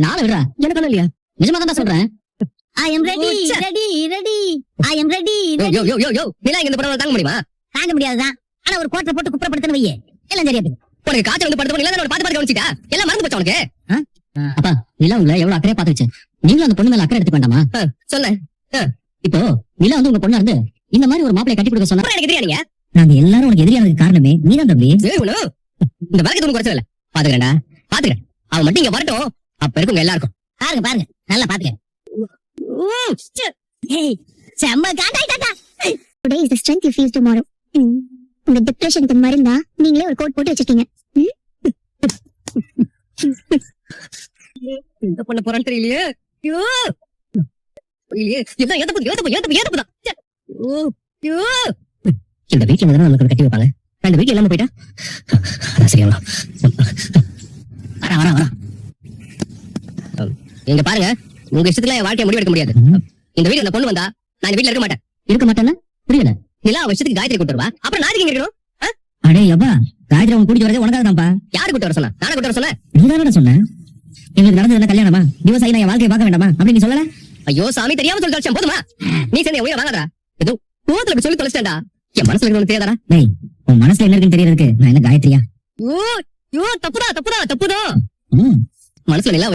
நாளை விடுறா, எனக்கு இல்லையா? நிஜமா தான் சொல்றேன். I am ready, ready, ready. I am ready, ready. நிலா இங்க படம் தாங்க முடியுமா? தாங்க முடியாதுதான். ஆனா ஒரு கோட்டை போட்டு குப்புறப்படுத்தணும் வையே, எல்லாம் சரியா போயிடும். உனக்கு காய்ச்சல் வந்து படுத்து நிலா பாத்து பாத்து கவனிச்சிட்டா எல்லாம் மறந்து போச்சு உனக்கு. அப்பா, நிலா உங்களை எவ்வளவு அக்கறையா பாத்துச்சு. நீங்களும் அந்த பொண்ணு மேல அக்கறை எடுத்துக்க வேண்டாமா? சொன்னேன். இப்போ நிலா வந்து உங்க பொண்ணா இருந்து இந்த மாதிரி ஒரு மாப்பிளைய கட்டி கொடுக்க சொன்னா எனக்கு எதிரியா நீங்க? நாங்க எல்லாரும் உனக்கு எதிரியானதுக்கு காரணமே நீதான் தம்பி. இந்த வழக்கு உனக்கு குறைச்சல இல்ல. பாத்துக்கிறேன்டா, பாத்துக்கிறேன். அவன் மட்டும் இங்க வரட்டும், அப்ப இருக்குங்க எல்லாருக்கும். பாருங்க பாருங்க, நல்லா பாத்துக்க. செம்ம காண்டாயிட்டாடா. Today is the strength you feel tomorrow. உங்க டிப்ரெஷனுக்கு மருந்தா நீங்களே ஒரு கோட் போட்டு வச்சிருக்கீங்க. என்ன பண்ண போறான்னு தெரியலையே. இந்த வீட்டுல நமக்கு கட்டி வைப்பாங்க. அந்த வீட்டுல இல்லாம போயிட்டா சரியா? வரா வரா வரா. எங்க பாருங்க, உங்க இஷ்டத்துல என் வாழ்க்கையை முடிவெடுக்க முடியாது. இந்த வீட்டுல அந்த பொண்ணு வந்தா நான் இந்த வீட்டுல இருக்க மாட்டேன். இருக்க மாட்டேன்னா புரியல. நிலா வருஷத்துக்கு காயத்ரி கூட்டு வருவா, அப்புறம் நான் இங்க இருக்கணும். அடே அப்பா, காயத்ரி உங்க கூட்டிட்டு வரதே உனக்காக தான்ப்பா. யாரு கூட்டு வர சொன்னா? நானே கூட்டு வர சொன்னேன். நீ தானே சொன்ன எங்களுக்கு நடந்தது என்ன கல்யாணமா? டிவோர்ஸ் ஆகி நான் என் வாழ்க்கையை பார்க்க வேண்டாமா அப்படி நீ சொல்லல? ஐயோ சாமி, தெரியாம சொல்லி தொலைச்சேன். போதுமா? நீ சேர்ந்து உயிரை வாங்காதா? ஏதோ கோவத்துல சொல்லி தொலைச்சிட்டா. என் மனசுல இருக்கு தெரியாதா? டேய், உன் மனசுல என்ன இருக்குன்னு தெரியறதுக்கு நான் என்ன காயத்ரியா? தப்புதான் தப்புதான் தப்புதான். மனசுல நிலா